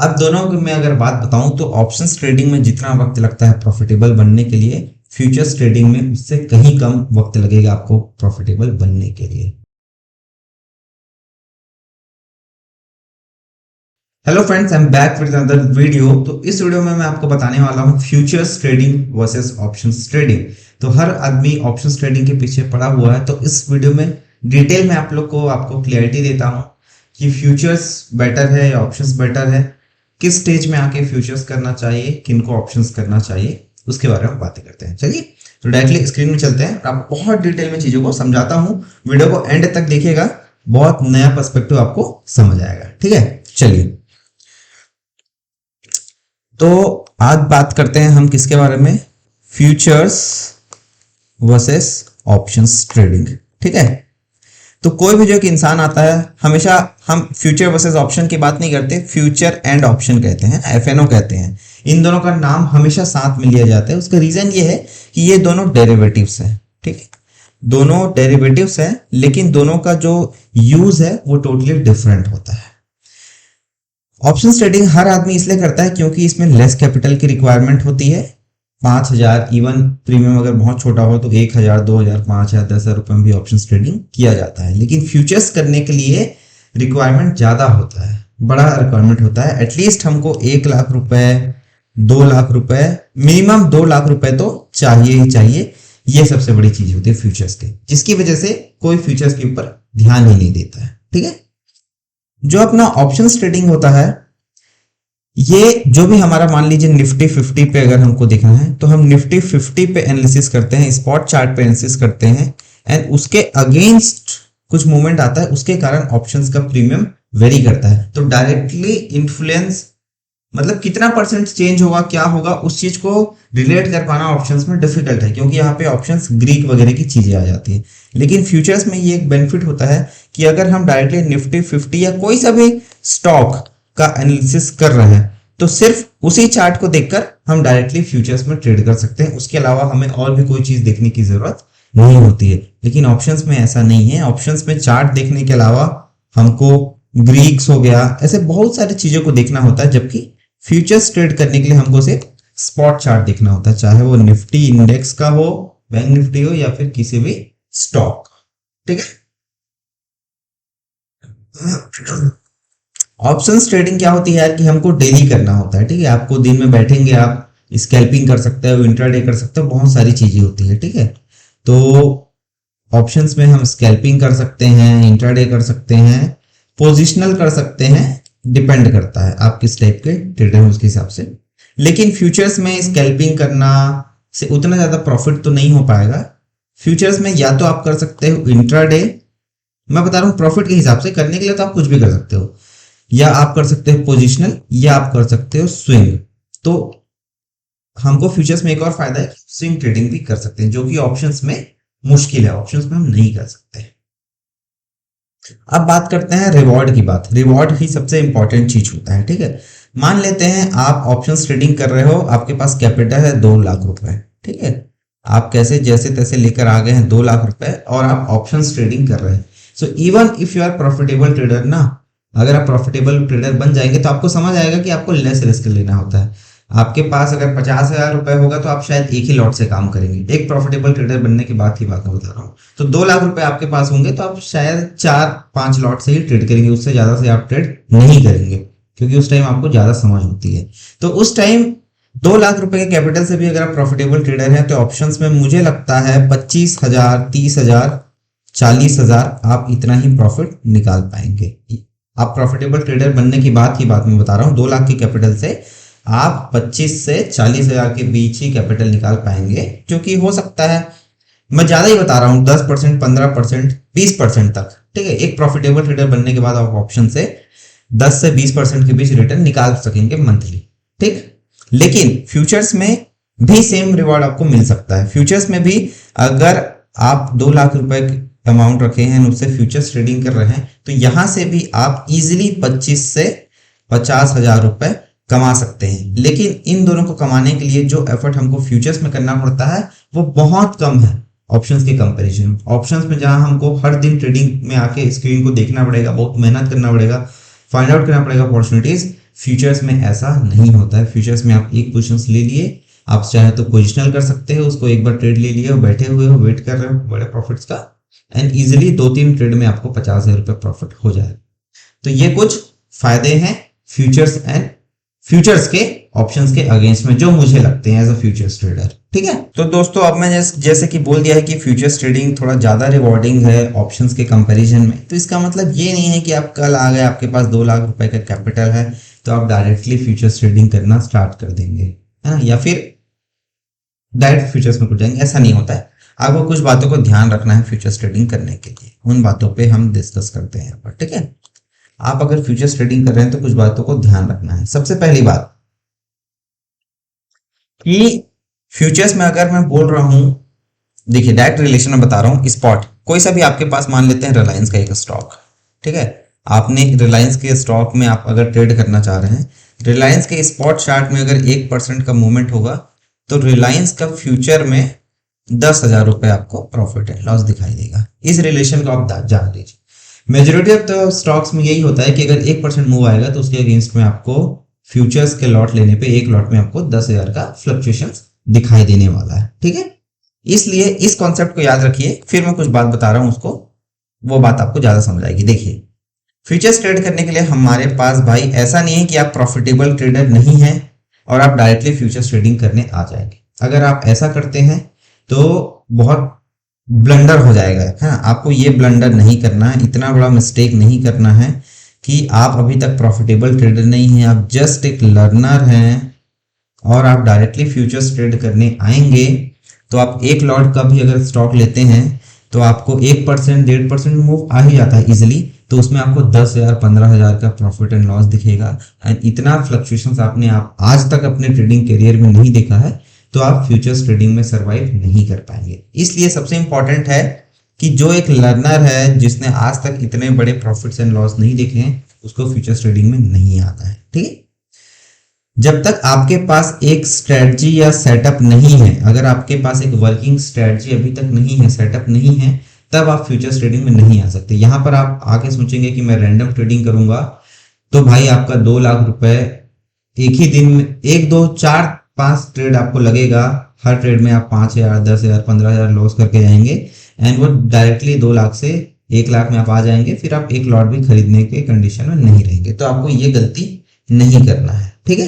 अब दोनों में अगर बात बताऊं तो ऑप्शंस ट्रेडिंग में जितना वक्त लगता है प्रॉफिटेबल बनने के लिए, फ्यूचर्स ट्रेडिंग में उससे कहीं कम वक्त लगेगा आपको प्रॉफिटेबल बनने के लिए। Hello friends, I am back with another video. तो इस वीडियो में मैं आपको बताने वाला हूं futures trading versus options trading. तो हर आदमी ऑप्शंस ट्रेडिंग के पीछे पड़ा हुआ है, तो इस वीडियो में डिटेल में आप लोग को आपको क्लियरिटी देता हूं कि फ्यूचर्स बेटर है या ऑप्शंस बेटर है, किस स्टेज में आके फ्यूचर्स करना चाहिए, किनको ऑप्शंस करना चाहिए, उसके बारे में बातें करते हैं। चलिए तो डायरेक्टली स्क्रीन में चलते हैं और आपको बहुत डिटेल में चीजों को समझाता हूं। वीडियो को एंड तक देखिएगा, बहुत नया पर्सपेक्टिव आपको समझ आएगा। ठीक है, चलिए तो आज बात करते हैं हम किसके बारे में, फ्यूचर्स वर्सेस ऑप्शंस ट्रेडिंग। ठीक है, तो कोई भी जो एक इंसान आता है, हमेशा हम फ्यूचर वर्सेस ऑप्शन की बात नहीं करते, फ्यूचर एंड ऑप्शन कहते हैं, एफएनओ कहते हैं। इन दोनों का नाम हमेशा साथ में लिया जाता है। उसका रीजन ये है कि ये दोनों डेरिवेटिव्स हैं। ठीक है, दोनों डेरिवेटिव्स हैं, लेकिन दोनों का जो यूज है वो टोटली डिफरेंट होता है। ऑप्शंस ट्रेडिंग हर आदमी इसलिए करता है क्योंकि इसमें लेस कैपिटल की रिक्वायरमेंट होती है। 5,000, इवन प्रीमियम अगर बहुत छोटा हो तो 1,000, 2,000, 5,000, 10,000 रुपए में भी ऑप्शंस ट्रेडिंग किया जाता है। लेकिन फ्यूचर्स करने के लिए रिक्वायरमेंट ज्यादा होता है, बड़ा रिक्वायरमेंट होता है। एटलीस्ट हमको 1 लाख रुपए, 2 लाख रुपए, मिनिमम 2 लाख रुपए तो चाहिए ही चाहिए। ये सबसे बड़ी चीज होती है फ्यूचर्स के, जिसकी वजह से कोई फ्यूचर्स के ऊपर ध्यान ही नहीं देता है। ठीक है, जो अपना ऑप्शंस ट्रेडिंग होता है, ये जो भी हमारा मान लीजिए निफ्टी 50 पे अगर हमको देखना है तो हम निफ्टी 50 पे एनालिसिस करते हैं, स्पॉट चार्ट पे एनालिसिस करते हैं, एंड उसके अगेंस्ट कुछ मूवमेंट आता है, उसके कारण ऑप्शंस का प्रीमियम वेरी करता है। तो डायरेक्टली इन्फ्लुएंस मतलब कितना परसेंट चेंज होगा, क्या होगा, उस चीज को रिलेट कर पाना ऑप्शंस में डिफिकल्ट है, क्योंकि यहाँ पे ऑप्शंस ग्रीक वगैरह की चीजें आ जाती है। लेकिन फ्यूचर्स में ये एक बेनिफिट होता है कि अगर हम डायरेक्टली निफ्टी 50 या कोई सा भी स्टॉक का एनालिसिस कर रहे हैं तो सिर्फ उसी चार्ट को देखकर हम डायरेक्टली फ्यूचर्स में ट्रेड कर सकते हैं। उसके अलावा हमें और भी कोई चीज देखने की जरूरत नहीं होती है। लेकिन ऑप्शंस में ऐसा नहीं है। ऑप्शंस में चार्ट देखने के अलावा हमको ग्रीक्स हो गया, ऐसे बहुत सारी चीजों को देखना होता है, जबकि फ्यूचर्स ट्रेड करने के लिए हमको सिर्फ स्पॉट चार्ट देखना होता है, चाहे वो निफ्टी इंडेक्स का हो, बैंक निफ्टी हो, या फिर किसी भी स्टॉक। ठीक है, ऑप्शंस ट्रेडिंग क्या होती है यार कि हमको डेली करना होता है। ठीक है, आपको दिन में बैठेंगे, आप स्कैल्पिंग कर सकते हो, इंट्राडे कर सकते हो, बहुत सारी चीजें होती है। ठीक है, तो ऑप्शंस में हम स्कैल्पिंग कर सकते हैं, इंट्राडे कर सकते हैं, पोजिशनल कर सकते हैं, डिपेंड करता है आप किस टाइप के ट्रेडर हैं उसके हिसाब से। लेकिन फ्यूचर्स में स्कैल्पिंग करना से उतना ज्यादा प्रॉफिट तो नहीं हो पाएगा। फ्यूचर्स में या तो आप कर सकते हो इंट्राडे, मैं बता रहा हूं प्रॉफिट के हिसाब से करने के लिए तो आप कुछ भी कर सकते हो, या आप कर सकते हो पोजिशनल, या आप कर सकते हो स्विंग। तो हमको फ्यूचर्स में एक और फायदा है, स्विंग ट्रेडिंग भी कर सकते हैं, जो कि ऑप्शंस में मुश्किल है, ऑप्शंस में हम नहीं कर सकते। अब बात करते हैं रिवॉर्ड की बात। रिवॉर्ड ही सबसे इंपॉर्टेंट चीज होता है। ठीक है, मान लेते हैं आप ऑप्शंस ट्रेडिंग कर रहे हो, आपके पास कैपिटल है 2 लाख रुपए। ठीक है, आप कैसे जैसे तैसे लेकर आ गए हैं 2 लाख रुपए और आप ऑप्शंस ट्रेडिंग कर रहे हैं। So even if you are profitable trader ना, अगर आप प्रॉफिटेबल ट्रेडर बन जाएंगे तो आपको समझ आएगा कि आपको लेस रिस्क लेना होता है। आपके पास अगर 50,000 रुपए होगा तो आप शायद एक ही लॉट से काम करेंगे। एक प्रॉफिटेबल ट्रेडर बनने की बात मैं बता रहा हूँ। तो 2 लाख रुपए आपके पास होंगे तो आप शायद 4-5 लॉट से ही ट्रेड करेंगे, उससे ज्यादा से आप ट्रेड नहीं करेंगे, क्योंकि उस टाइम आपको ज्यादा समझ होती है। तो उस टाइम 2 लाख रुपए के कैपिटल से भी अगर आप प्रॉफिटेबल ट्रेडर हैं तो ऑप्शंस में मुझे लगता है 25,000, 30,000, 40,000 आप इतना ही प्रॉफिट निकाल पाएंगे। आप प्रॉफिटेबल ट्रेडर बनने की बात मैं बता रहा हूँ। 2 लाख की कैपिटल से आप 25 से 40,000 के बीच ही कैपिटल निकाल पाएंगे, क्योंकि हो सकता है, मैं ज्यादा ही बता रहा हूँ, 10%, 15%, 20% तक। ठीक है, एक प्रॉफिटेबल ट्रेडर बनने के बाद आप ऑप्शन से 10 से 20% के बीच रिटर्न निकाल सकेंगे मंथली। ठीक, लेकिन फ्यूचर्स में भी सेम रिवॉर्ड आपको मिल सकता है। फ्यूचर्स में भी अगर आप 2 लाख रुपए अमाउंट रखे हैं, उससे फ्यूचर्स ट्रेडिंग कर रहे हैं, तो यहां से भी आप इजीली 25 से 50,000 रुपए कमा सकते हैं। लेकिन इन दोनों को कमाने के लिए जो एफर्ट हमको फ्यूचर्स में करना पड़ता है वो बहुत कम है ऑप्शंस के कंपैरिजन। ऑप्शंस में जहां हमको हर दिन ट्रेडिंग में आके स्क्रीन को देखना पड़ेगा, बहुत मेहनत करना पड़ेगा, फाइंड आउट करना पड़ेगा अपॉर्चुनिटीज, फ्यूचर्स में ऐसा नहीं होता है। फ्यूचर्स में आप एक पोजीशन ले लिए, आप चाहे तो पोजिशनल कर सकते हो उसको, एक बार ट्रेड ले लिए हो, बैठे हुए हो, वेट कर रहे हो बड़े प्रॉफिट्स का, एंड इजिली 2-3 ट्रेड में आपको 50,000 रुपये प्रॉफिट हो जाएगा। तो ये कुछ फायदे हैं फ्यूचर्स एंड फ्यूचर्स के ऑप्शंस के अगेंस्ट में जो मुझे लगते हैं एज अ फ्यूचर्स ट्रेडर। ठीक है, तो दोस्तों अब मैं जैसे कि बोल दिया है कि फ्यूचर्स ट्रेडिंग थोड़ा ज्यादा रिवॉर्डिंग है ऑप्शंस के कंपैरिजन में, तो इसका मतलब ये नहीं है कि आप कल आ गए आपके पास 2 लाख रुपए का कैपिटल है तो आप डायरेक्टली फ्यूचर्स ट्रेडिंग करना स्टार्ट कर देंगे, है ना, या फिर डायरेक्ट फ्यूचर्स में कुछ जाएंगे, ऐसा नहीं होता है। आपको कुछ बातों को ध्यान रखना है फ्यूचर्स ट्रेडिंग करने के लिए, उन बातों पे हम डिस्कस करते हैं यहाँ पर। ठीक है, आप अगर फ्यूचर्स ट्रेडिंग कर रहे हैं तो कुछ बातों को ध्यान रखना है। सबसे पहली बात कि फ्यूचर्स में अगर मैं बोल रहा हूं, देखिए डायरेक्ट रिलेशन में बता रहा हूं, स्पॉट कोई सा भी आपके पास मान लेते हैं रिलायंस का एक स्टॉक, ठीक है, आपने रिलायंस के स्टॉक में आप अगर ट्रेड करना चाह रहे हैं, रिलायंस के स्पॉट चार्ट में अगर 1% का मूवमेंट होगा तो रिलायंस का फ्यूचर में 10,000 रुपए आपको प्रॉफिट एंड लॉस दिखाई देगा। इस रिलेशन को आप जान लीजिए। मेजोरिटी ऑफ द स्टॉक्स में यही होता है कि अगर 1% मूव आएगा तो उसके अगेंस्ट में आपको फ्यूचर्स के लॉट लेने पे एक लॉट में आपको 10,000 का फ्लक्चुएशन दिखाई देने वाला है। ठीक है, इसलिए इस कॉन्सेप्ट को याद रखिए। फिर मैं कुछ बात बता रहा हूं उसको, वो बात आपको ज्यादा समझ आएगी। देखिए फ्यूचर्स ट्रेड करने के लिए हमारे पास भाई ऐसा नहीं है कि आप प्रॉफिटेबल ट्रेडर नहीं है और आप डायरेक्टली फ्यूचर्स ट्रेडिंग करने आ जाएंगे। अगर आप ऐसा करते हैं तो बहुत ब्लंडर हो जाएगा, है ना। आपको ये ब्लंडर नहीं करना है, इतना बड़ा मिस्टेक नहीं करना है कि आप अभी तक प्रॉफिटेबल ट्रेडर नहीं हैं, आप जस्ट एक लर्नर हैं और आप डायरेक्टली फ्यूचर्स ट्रेड करने आएंगे तो आप एक लॉट का भी अगर स्टॉक लेते हैं तो आपको 1% 1.5% मूव आ ही जाता है इजिली, तो उसमें आपको 10,000 15,000 का प्रॉफिट एंड लॉस दिखेगा। एंड इतना फ्लक्चुएशंस आपने आप आज तक अपने ट्रेडिंग करियर में नहीं देखा है तो आप फ्यूचर्स ट्रेडिंग में सरवाइव नहीं कर पाएंगे। इसलिए सबसे इंपॉर्टेंट है कि जो एक लर्नर है जिसने आज तक इतने बड़े प्रॉफिट्स एंड लॉस नहीं देखे हैं उसको फ्यूचर्स ट्रेडिंग में नहीं आता है। ठीक है, जब तक आपके पास एक स्ट्रेटजी या सेटअप नहीं है, अगर आपके पास एक वर्किंग स्ट्रेटजी अभी तक नहीं है, सेटअप नहीं है, तब आप फ्यूचर्स ट्रेडिंग में नहीं आ सकते। यहां पर आप आके सोचेंगे कि मैं रैंडम ट्रेडिंग करूंगा तो भाई आपका 2 लाख रुपए एक ही दिन में 1 2 4 5 ट्रेड आपको लगेगा, हर ट्रेड में आप 5,000 10,000 15,000 लॉस करके जाएंगे एंड वो डायरेक्टली 2 लाख से 1 लाख में आप आ जाएंगे, फिर आप एक लॉट भी खरीदने के कंडीशन में नहीं रहेंगे। तो आपको ये गलती नहीं करना है। ठीक है,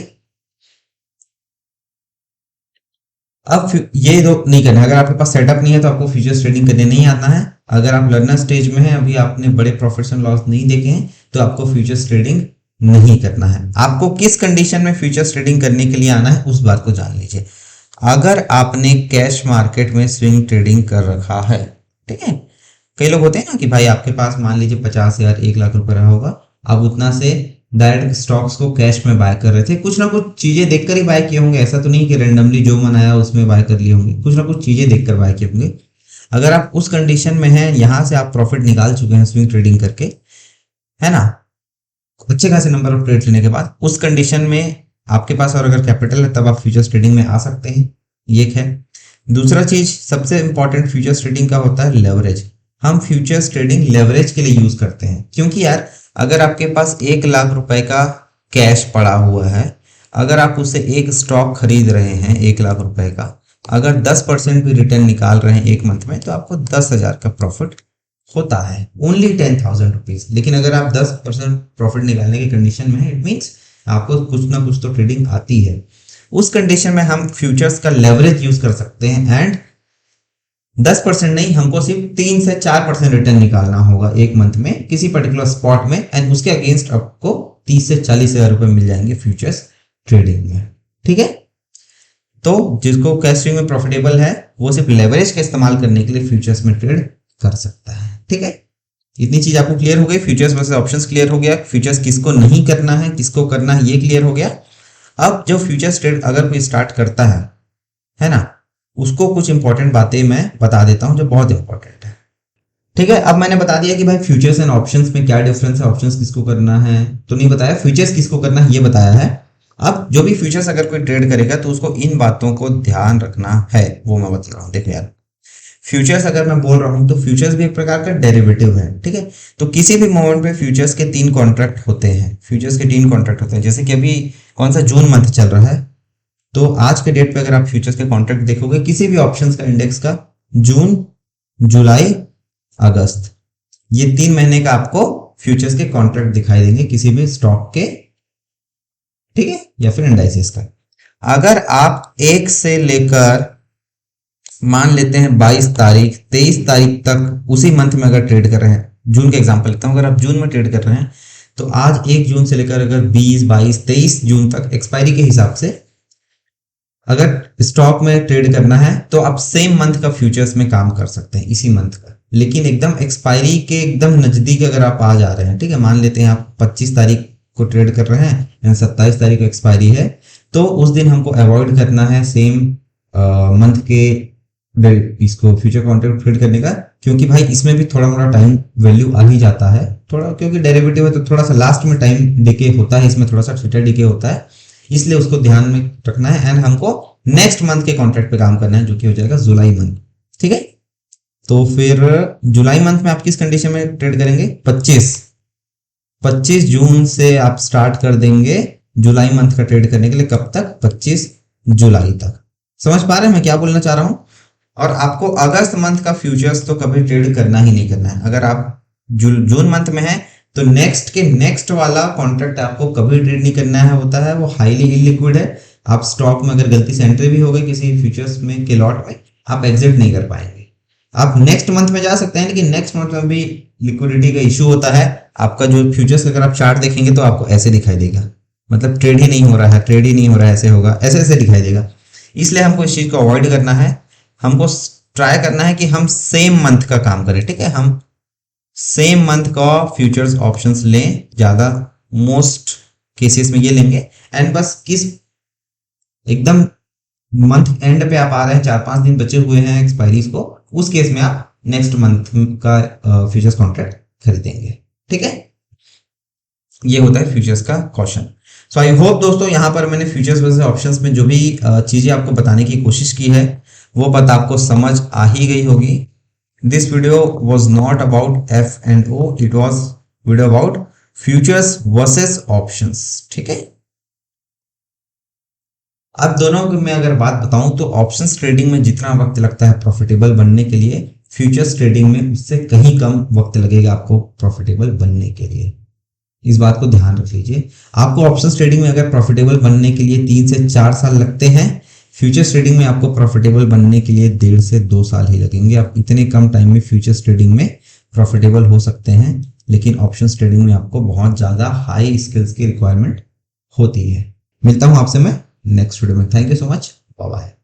अब ये दो नहीं करना है। अगर आपके पास सेटअप नहीं है तो आपको फ्यूचर्स ट्रेडिंग करने नहीं आता है। अगर आप लर्नर स्टेज में हैं, अभी आपने बड़े प्रॉफिट्स एंड लॉस नहीं देखे हैं तो आपको फ्यूचर्स ट्रेडिंग नहीं करना है। आपको किस कंडीशन में फ्यूचर्स ट्रेडिंग करने के लिए आना है उस बात को जान लीजिए। अगर आपने कैश मार्केट में स्विंग ट्रेडिंग कर रखा है, ठीक है, कई लोग होते हैं ना कि भाई आपके पास मान लीजिए 50,000 1 लाख रुपए रहा होगा, आप उतना से डायरेक्ट स्टॉक्स को कैश में बाय कर रहे थे, कुछ ना कुछ चीजें देखकर ही बाय किए होंगे, ऐसा तो नहीं कि रैंडमली जो मन आया उसमें बाय कर लिए होंगे, कुछ ना कुछ चीजें देखकर बाय किए होंगे। अगर आप उस कंडीशन में हैं, यहां से आप प्रॉफिट निकाल चुके हैं स्विंग ट्रेडिंग करके, है ना, अच्छे खासे नंबर ऑफ ट्रेड लेने के बाद, उस कंडीशन में आपके पास और अगर कैपिटल है तब आप फ्यूचर्स ट्रेडिंग में आ सकते हैं। ये एक है। दूसरा चीज सबसे इंपॉर्टेंट फ्यूचर्स ट्रेडिंग का होता है लेवरेज। हम फ्यूचर्स ट्रेडिंग लेवरेज के लिए यूज करते हैं, क्योंकि यार अगर आपके पास 1 लाख रुपए का कैश पड़ा हुआ है, अगर आप उससे एक स्टॉक खरीद रहे हैं 1 लाख रुपए का, अगर 10% भी रिटर्न निकाल रहे हैं एक मंथ में तो आपको 10,000 का प्रॉफिट होता है, ओनली 10,000 रुपीज। लेकिन अगर आप 10% प्रॉफिट निकालने की कंडीशन में है, इट मीन्स आपको कुछ ना कुछ तो ट्रेडिंग आती है। उस कंडीशन में हम फ्यूचर्स का लेवरेज यूज कर सकते हैं एंड 10% नहीं, हमको सिर्फ 3 से 4% रिटर्न निकालना होगा एक मंथ में किसी पर्टिकुलर स्पॉट में, एंड उसके अगेंस्ट आपको 30 से 40,000 रुपए मिल जाएंगे फ्यूचर्स ट्रेडिंग में। ठीक है, तो जिसको कैश स्विंग में प्रॉफिटेबल है वो सिर्फ लेवरेज का इस्तेमाल करने के लिए फ्यूचर्स में ट्रेड कर सकता है। ठीक है, इतनी चीज आपको क्लियर हो गई। फ्यूचर्स वर्सेस ऑप्शंस क्लियर हो गया, फ्यूचर्स किसको नहीं करना है किसको करना है ये क्लियर हो गया। अब जो फ्यूचर्स ट्रेड अगर कोई स्टार्ट करता है ना, उसको कुछ इंपॉर्टेंट बातें मैं बता देता हूं जो बहुत इंपॉर्टेंट है। ठीक है, अब मैंने बता दिया कि भाई फ्यूचर्स एंड ऑप्शंस में क्या डिफरेंस है, ऑप्शंस किसको करना है तो नहीं बताया, फ्यूचर्स किसको करना है ये बताया है। अब जो भी फ्यूचर्स अगर कोई ट्रेड करेगा तो उसको इन बातों को ध्यान रखना है, वो मैं बता रहा हूं। देखो यार, फ्यूचर्स अगर मैं बोल रहा हूं तो फ्यूचर्स भी एक प्रकार का डेरिवेटिव है, ठीक है। तो किसी भी मोमेंट पे फ्यूचर्स के 3 कॉन्ट्रैक्ट होते हैं, फ्यूचर्स के 3 कॉन्ट्रैक्ट होते हैं। जैसे कि अभी कौन सा जून मंथ चल रहा है, तो आज के डेट पे अगर आप फ्यूचर्स के कॉन्ट्रैक्ट देखोगे किसी भी ऑप्शंस का इंडेक्स का, जून, जुलाई, अगस्त, ये 3 महीने का आपको फ्यूचर्स के कॉन्ट्रैक्ट दिखाई देंगे किसी भी स्टॉक के, ठीक है, या फिर इंडाइसेस का। अगर आप 1 से लेकर मान लेते हैं 22 तारीख, 23 तारीख तक उसी मंथ में अगर ट्रेड कर रहे हैं, जून के एग्जांपल लेता हूं, अगर आप जून में ट्रेड कर रहे हैं तो आज 1 जून से लेकर अगर 20, 22, 23 जून तक एक्सपायरी के हिसाब से अगर स्टॉक में ट्रेड करना है तो आप सेम मंथ का फ्यूचर्स में काम कर सकते हैं, इसी मंथ का। लेकिन एकदम एक्सपायरी के एकदम नजदीक अगर आप आ जा रहे हैं, ठीक है, मान लेते हैं आप 25 तारीख को ट्रेड कर रहे हैं, यानी 27 तारीख को एक्सपायरी है, तो उस दिन हमको अवॉइड करना है सेम मंथ के इसको फ्यूचर कॉन्ट्रैक्ट ट्रेड करने का, क्योंकि भाई इसमें भी थोड़ा मोड़ा टाइम वैल्यू आ ही जाता है थोड़ा, क्योंकि डेरिवेटिव है तो थोड़ा सा लास्ट में टाइम डिके होता है, इसमें थोड़ा सा थीटा डिके होता है, इसलिए उसको ध्यान में रखना है। एंड हमको नेक्स्ट मंथ के कॉन्ट्रैक्ट पे काम करना है, जो कि हो जाएगा जुलाई मंथ, ठीक है। तो फिर जुलाई मंथ में आप किस कंडीशन में ट्रेड करेंगे, 25 जून से आप स्टार्ट कर देंगे जुलाई मंथ का ट्रेड करने के लिए, कब तक, 25 जुलाई तक। समझ पा रहे हैं मैं क्या बोलना चाह रहा हूं। और आपको अगस्त मंथ का फ्यूचर्स तो कभी ट्रेड करना ही नहीं करना है। अगर आप जून मंथ में है तो नेक्स्ट वाला कॉन्ट्रैक्ट आपको कभी ट्रेड नहीं करना है, होता है वो हाईली इलिक्विड है। आप स्टॉक में अगर गलती से एंट्री भी हो गई किसी फ्यूचर्स में के लॉट में, आप एग्जिट नहीं कर पाएंगे। आप नेक्स्ट मंथ में जा सकते हैं, लेकिन नेक्स्ट मंथ में भी लिक्विडिटी का इशू होता है। आपका जो फ्यूचर्स अगर आप चार्ट देखेंगे तो आपको ऐसे दिखाई देगा, मतलब ट्रेड ही नहीं हो रहा है, ट्रेड ही नहीं हो रहा है, ऐसे होगा, ऐसे ऐसे दिखाई देगा। इसलिए हमको इस चीज को अवॉइड करना है। हमको ट्राई करना है कि हम सेम मंथ का काम करें, ठीक है, हम सेम मंथ का फ्यूचर्स ऑप्शंस लें, ज्यादा मोस्ट केसेस में ये लेंगे। एंड बस किस एकदम मंथ एंड पे आप आ रहे हैं, 4-5 दिन बचे हुए हैं एक्सपायरीज को, उस केस में आप नेक्स्ट मंथ का फ्यूचर्स कॉन्ट्रैक्ट खरीदेंगे, ठीक है। ये होता है फ्यूचर्स का क्वेश्चन। सो आई होप दोस्तों यहाँ पर मैंने फ्यूचर्स वर्सेस ऑप्शंस में जो भी चीजें आपको बताने की कोशिश की है वो बात आपको समझ आ ही गई होगी। This video was not about F&O, it was video about futures versus options, ठीक है। अब दोनों की मैं अगर बात बताऊं तो ऑप्शंस ट्रेडिंग में जितना वक्त लगता है प्रॉफिटेबल बनने के लिए, फ्यूचर्स ट्रेडिंग में उससे कहीं कम वक्त लगेगा आपको प्रॉफिटेबल बनने के लिए। इस बात को ध्यान रख लीजिए। आपको ऑप्शंस ट्रेडिंग में अगर प्रॉफिटेबल बनने के लिए 3 से 4 साल लगते हैं, फ्यूचर्स ट्रेडिंग में आपको प्रॉफिटेबल बनने के लिए 1.5 से 2 साल ही लगेंगे। आप इतने कम टाइम में फ्यूचर्स ट्रेडिंग में प्रॉफिटेबल हो सकते हैं, लेकिन ऑप्शंस ट्रेडिंग में आपको बहुत ज्यादा हाई स्किल्स की रिक्वायरमेंट होती है। मिलता हूं आपसे मैं नेक्स्ट वीडियो में। Thank you so much, bye bye.